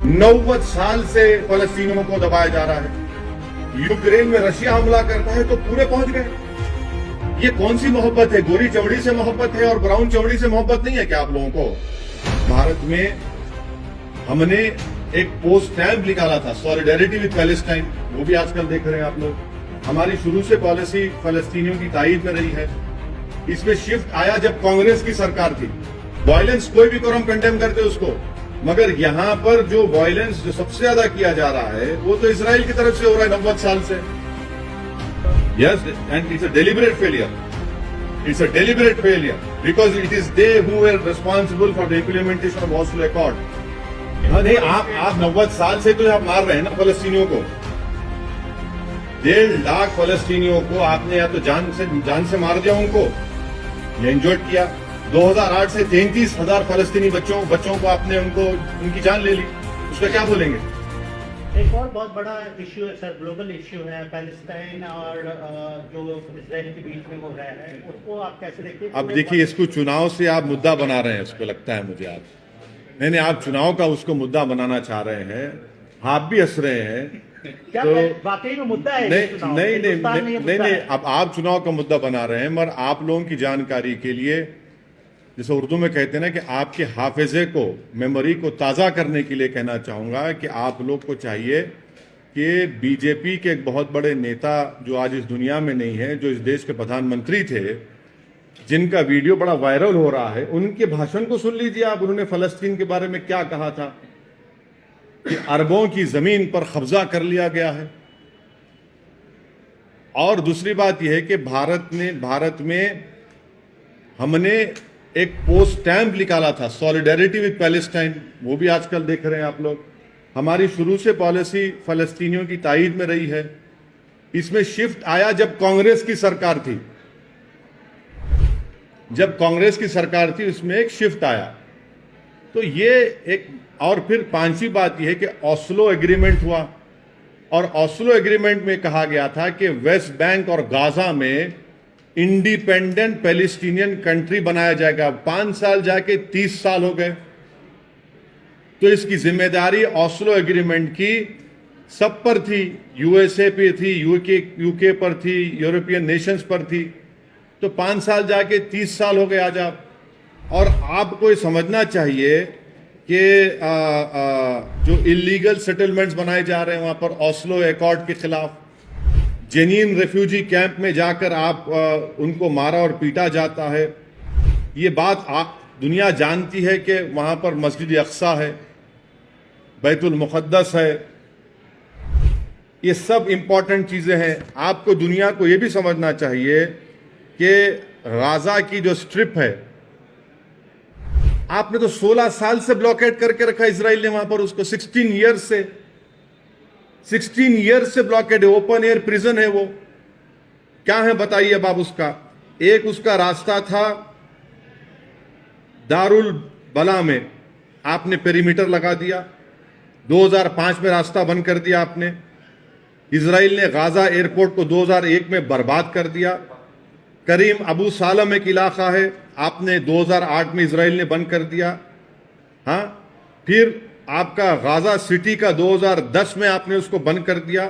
90 साल से फलस्तीनियों को दबाया जा रहा है। यूक्रेन में रशिया हमला करता है तो पूरे पहुंच गए। ये कौन सी मोहब्बत है? गोरी चमड़ी से मोहब्बत है और ब्राउन चमड़ी से मोहब्बत नहीं है क्या आप लोगों को? भारत में हमने एक पोस्ट स्टैम्प निकाला था, सॉलिडेरिटी विद पैलेस्टाइन, वो भी आजकल देख रहे हैं आप लोग। हमारी शुरू से पॉलिसी फलस्तीनियों की ताईद में रही है। इसमें शिफ्ट आया जब कांग्रेस की सरकार थी। वायलेंस कोई भी करो हम कंडेम करते उसको, मगर यहां पर जो वायलेंस जो सबसे ज्यादा किया जा रहा है वो तो इजराइल की तरफ से हो रहा है 90 साल से। Yes, and it's a deliberate failure. It's a deliberate failure because it is they who were responsible for the implementation of Oslo accord. नहीं, आप 90 साल से तो आप मार रहे हैं ना फलस्तीनियों को। 1.5 लाख फलस्तीनियों को आपने या तो जान से मार दिया उनको, या इंजर्ड किया। 2008 से 33,000 फलस्तीनी बच्चों को आपने उनकी जान ले ली। उसका क्या बोलेंगे? एक और बहुत बड़ा इश्यू है सर, ग्लोबल इश्यू है पैलेस्टाइन और जो इजराइल के बीच में हो रहा है, उसको आप कैसे देखते हैं? अब देखिए, इसको चुनाव से आप मुद्दा बना रहे हैं, उसको लगता है मुझे आप नहीं, आप चुनाव का उसको मुद्दा बनाना चाह रहे हैं। आप भी हंस रहे हैं क्या तो वाकई में मुद्दा है? नहीं, अब आप चुनाव का मुद्दा बना रहे हैं, मगर आप लोगों की जानकारी के लिए, जैसे उर्दू में कहते हैं ना कि आपके हाफिजे को, मेमोरी को ताज़ा करने के लिए कहना चाहूँगा कि आप लोग को चाहिए कि बीजेपी के एक बहुत बड़े नेता जो आज इस दुनिया में नहीं है, जो इस देश के प्रधानमंत्री थे, जिनका वीडियो बड़ा वायरल हो रहा है, उनके भाषण को सुन लीजिए आप। उन्होंने फलस्तीन के बारे में क्या कहा था कि अरबों की ज़मीन पर कब्जा कर लिया गया है। और दूसरी बात यह है कि भारत में हमने एक पोस्ट स्टैम्प निकाला था, सॉलिडेरिटी विद पैलेस्टाइन, वो भी आजकल देख रहे हैं आप लोग। हमारी शुरू से पॉलिसी फलस्तीनियों की ताईद में रही है। इसमें शिफ्ट आया जब कांग्रेस की सरकार थी। जब कांग्रेस की सरकार थी उसमें एक शिफ्ट आया। तो ये एक, और फिर 5वीं बात यह है कि ऑस्लो एग्रीमेंट हुआ, और ऑस्लो एग्रीमेंट में कहा गया था कि वेस्ट बैंक और गाजा में इंडिपेंडेंट पैलेस्टीनियन कंट्री बनाया जाएगा। 5 साल जाके 30 साल हो गए। तो इसकी जिम्मेदारी ऑस्लो एग्रीमेंट की सब पर थी, यूएसए पे थी, यूके पर थी, यूरोपियन नेशंस पर थी। तो 5 साल जाके 30 साल हो गए आज आप। और आपको ये समझना चाहिए कि जो इलीगल सेटलमेंट्स बनाए जा रहे हैं वहां पर ऑस्लो अकॉर्ड के खिलाफ, जेनीन रेफ्यूजी कैंप में जाकर आप उनको मारा और पीटा जाता है। ये बात दुनिया जानती है कि वहां पर मस्जिद अक्सा है, बैतुल मुक़द्दस है। ये सब इंपॉर्टेंट चीजें हैं। आपको दुनिया को ये भी समझना चाहिए कि गाजा की जो स्ट्रिप है, आपने तो 16 साल से ब्लॉकेट करके रखा इजराइल ने वहां पर उसको। 16 ईयर्स से ब्लॉकेट है। ओपन एयर प्रिजन है वो। क्या है बताइए अब आप उसका। एक उसका रास्ता था दारुल बला में, आपने पेरीमीटर लगा दिया। 2005 में रास्ता बंद कर दिया आपने। इजराइल ने गाजा एयरपोर्ट को 2001 में बर्बाद कर दिया। करीम अबू सालम एक इलाका है, आपने 2008 में इजराइल ने बंद कर दिया। हाँ, फिर आपका गाजा सिटी का 2010 में आपने उसको बंद कर दिया।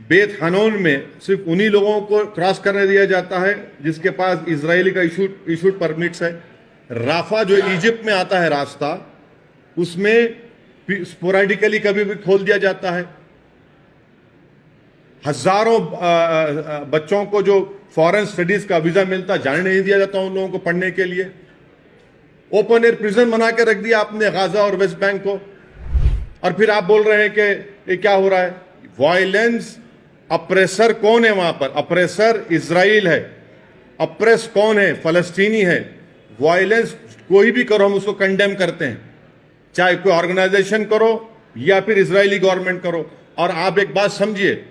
बेत हनोन में सिर्फ उन्हीं लोगों को क्रॉस करने दिया जाता है जिसके पास इजरायली का इशूड परमिट्स है। राफा जो इजिप्ट में आता है रास्ता, उसमें स्पोरेडिकली कभी भी खोल दिया जाता है। हजारों बच्चों को जो फॉरेन स्टडीज का वीजा मिलता, जाने नहीं दिया जाता उन लोगों को पढ़ने के लिए। ओपन एयर प्रिजन बना के रख दिया आपने गाजा और वेस्ट बैंक को। और फिर आप बोल रहे हैं कि ये क्या हो रहा है? वायलेंस। अप्रेसर कौन है वहां पर? अप्रेसर इजराइल है। अप्रेस कौन है? फलस्तीनी है। वायलेंस कोई भी करो हम उसको कंडेम करते हैं, चाहे कोई ऑर्गेनाइजेशन करो या फिर इजरायली गवर्नमेंट करो। और आप एक बात समझिए,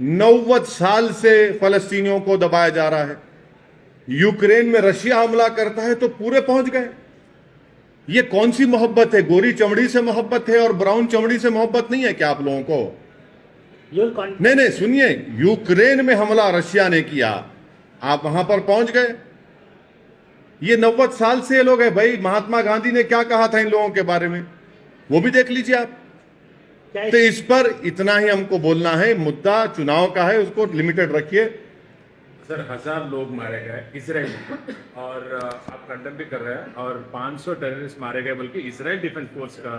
90 साल से फलस्तीनियों को दबाया जा रहा है। यूक्रेन में रशिया हमला करता है तो पूरे पहुंच गए। ये कौन सी मोहब्बत है? गोरी चमड़ी से मोहब्बत है और ब्राउन चमड़ी से मोहब्बत नहीं है क्या आप लोगों को? नहीं, सुनिए, यूक्रेन में हमला रशिया ने किया, आप वहां पर पहुंच गए। ये 90 साल से ये लोग है भाई। महात्मा गांधी ने क्या कहा था इन लोगों के बारे में? वो भी देख लीजिए आप। क्या तो इस पर इतना ही हमको बोलना है, मुद्दा चुनाव का है, उसको लिमिटेड रखिए। सर 1000 लोग मारे गए इसराइल में, और आप कंडेम भी कर रहे हैं, और 500 टेररिस्ट मारे गए, बल्कि इसराइल डिफेंस फोर्स का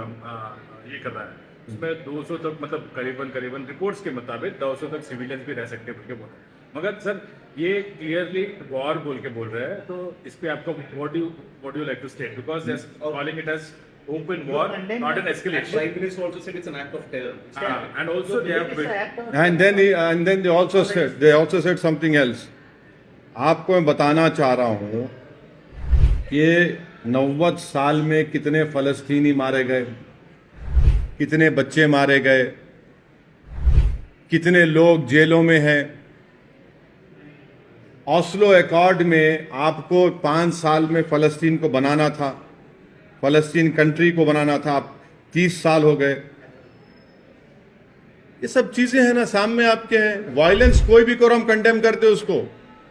ये कर रहा है। उसमें 200 तक, मतलब करीबन रिपोर्ट्स के मुताबिक 200 तक सिविलियंस भी रह सकते हैं बोल के बोल रहे हैं। मगर सर ये क्लियरली वॉर बोल के बोल रहे हैं, तो इस पे आपको what you like to state, because they are calling it as open war, not an escalation. Prime Minister also said it's an act of terror. And also they have And then they also said something else. आपको मैं बताना चाह रहा हूं कि 90 साल में कितने फलस्तीनी मारे गए, कितने बच्चे मारे गए, कितने लोग जेलों में हैं। ऑस्लो अकॉर्ड में आपको 5 साल में फलस्तीन को बनाना था, फलस्तीन कंट्री को बनाना था, आप 30 साल हो गए। ये सब चीजें हैं ना, सामने आपके हैं। वायलेंस कोई भी करो हम कंडेम करते उसको,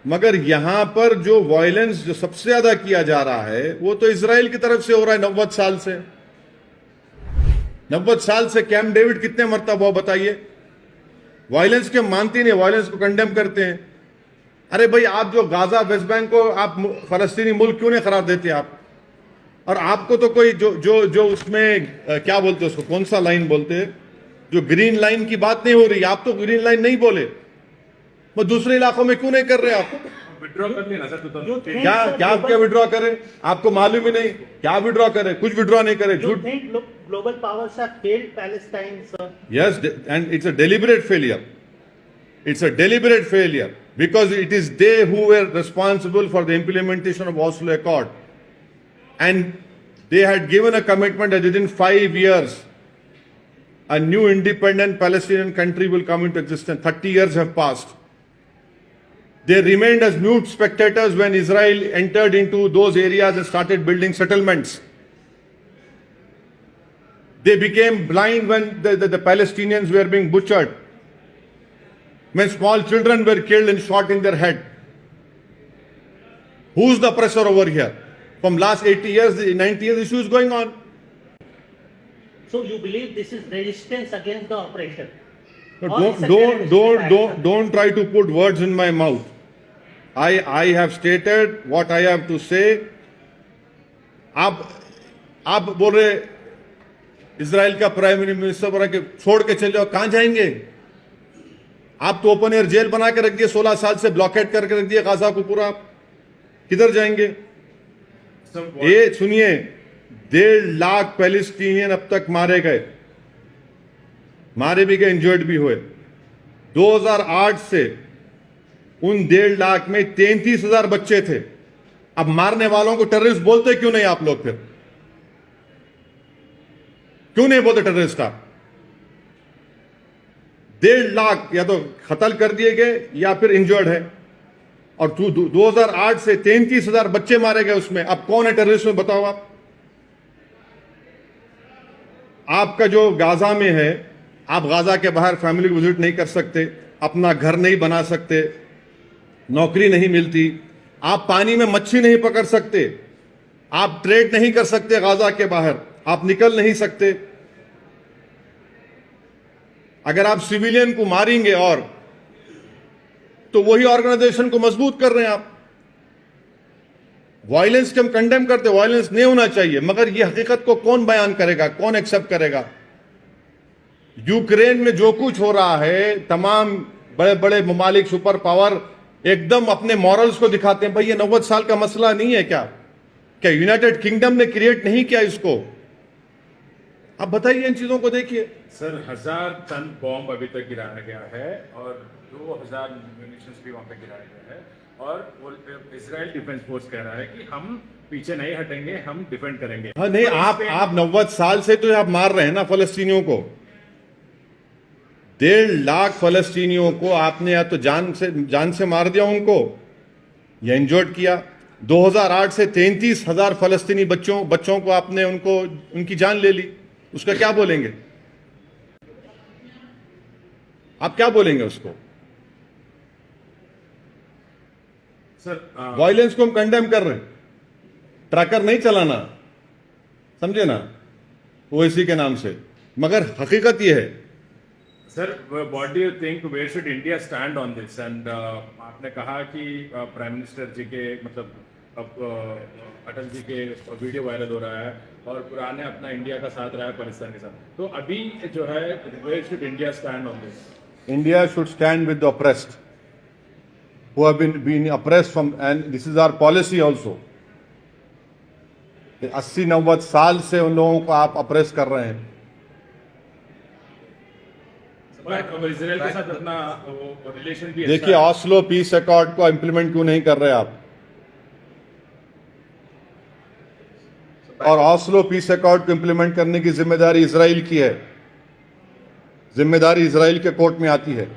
मगर यहां पर जो वायलेंस जो सबसे ज्यादा किया जा रहा है वो तो इजराइल की तरफ से हो रहा है। 90 साल से 90 साल से कैंप डेविड कितने मरतबा बताइए। वायलेंस के मानते नहीं, वायलेंस को कंडेम करते हैं। अरे भाई, आप जो गाजा वेस्ट बैंक को आप फलस्तीनी मुल्क क्यों नहीं करार देते आप? और आपको तो कोई जो उसमें क्या बोलते हैं उसको, कौन सा लाइन बोलते हैं, जो ग्रीन लाइन की बात नहीं हो रही, आप तो ग्रीन लाइन नहीं बोले, वो दूसरे इलाकों में क्यों नहीं कर रहे आप? विड्रॉ कर लिया ना सर 2015। क्या विड्रॉ करें? आपको मालूम ही नहीं क्या विड्रॉ करे, कुछ विड्रॉ नहीं करे, झूठ। global powers have failed Palestine, sir? Yes, and it's a deliberate failure. It's a deliberate failure because it is they who were responsible for the implementation of Oslo Accord. And they had given a commitment that within 5 years, a new independent Palestinian country will come into existence. 30 years have passed. They remained as mute spectators when Israel entered into those areas and started building settlements. They became blind when the Palestinians were being butchered, when small children were killed and shot in their head. Who's the oppressor over here? From last 80 years, 90 years, issue is going on. So you believe this is resistance against the oppression? So Or it's a terrorist action? don't try to put words in my mouth. I have stated what I have to say. आप बोल रहे Israel का prime minister बोल रहा कि छोड़ के चले जाओ, कहां जाएंगे? आप तो ओपन एयर जेल बना के रख दिए, 16 साल से ब्लॉकेट करके रख दिए गाजा को पूरा, किधर जाएंगे? ये सुनिए, 1.5 लाख पैलेस्टीनियन अब तक मारे गए, मारे भी गए, इंजर्ड भी हुए। 2008 से उन 1.5 लाख में 33,000 बच्चे थे। अब मारने वालों को टेररिस्ट बोलते क्यों नहीं आप लोग? फिर क्यों नहीं बोलते टेररिस्ट? आप 1.5 लाख या तो कत्ल कर दिए गए या फिर इंजर्ड है, और 2008 से 33,000 बच्चे मारे गए उसमें। अब कौन है टेररिस्ट में, बताओ आप? आपका जो गाजा में है, आप गाजा के बाहर फैमिली को विजिट नहीं कर सकते, अपना घर नहीं बना सकते, नौकरी नहीं मिलती, आप पानी में मच्छी नहीं पकड़ सकते, आप ट्रेड नहीं कर सकते गाजा के बाहर, आप निकल नहीं सकते। अगर आप सिविलियन को मारेंगे और तो वही ऑर्गेनाइजेशन को मजबूत कर रहे हैं आप। वायलेंस के हम कंडेम करते, वायलेंस नहीं होना चाहिए, मगर ये हकीकत को कौन बयान करेगा, कौन एक्सेप्ट करेगा? यूक्रेन में जो कुछ हो रहा है, तमाम बड़े बड़े ममालिक सुपर पावर एकदम अपने मॉरल्स को दिखाते हैं। भाई ये 90 साल का मसला नहीं है क्या? क्या यूनाइटेड किंगडम ने क्रिएट नहीं किया इसको? अब बताइए, इन चीजों को देखिए। सर 1000 टन बॉम्ब अभी तक गिराया गया है, और 2000 म्यूनिशंस भी वहां पे गिराया गया है, और वो इजराइल डिफेंस फोर्स कह रहा है कि हम पीछे नहीं हटेंगे, हम डिफेंड करेंगे। हाँ नहीं, आप 90 साल से तो आप मार रहे हैं ना फलस्तीनियों को। 1.5 लाख फलस्तीनियों को आपने या तो जान से मार दिया उनको, या इंजर्ड किया। 2008 से 33,000 फलस्तीनी बच्चों को आपने उनकी जान ले ली। उसका क्या बोलेंगे आप? क्या बोलेंगे उसको? सर वायलेंस को हम कंडेम कर रहे हैं, ट्रैकर नहीं चलाना, समझे ना? ओवैसी के नाम से, मगर हकीकत ये है sir, what do you think where should India stand on this? And आपने कहा कि प्राइम मिनिस्टर जी के मतलब अब अटल जी के वीडियो वायरल हो रहा है और पुराने अपना इंडिया का साथ रहा है पाकिस्तान के साथ, तो अभी जो है where should India stand on this? India should stand with the oppressed who have been oppressed from, and this is our policy also. 80-90 साल से उन लोगों को आप अप्रेस कर रहे हैं। अब इसराइल के साथ अपना रिलेशन भी देखिए, अच्छा है। ऑस्लो पीस अकॉर्ड को इम्प्लीमेंट क्यों नहीं कर रहे आप? और ऑस्लो पीस अकॉर्ड को इम्प्लीमेंट करने की जिम्मेदारी इजराइल की है, जिम्मेदारी इजराइल के कोर्ट में आती है।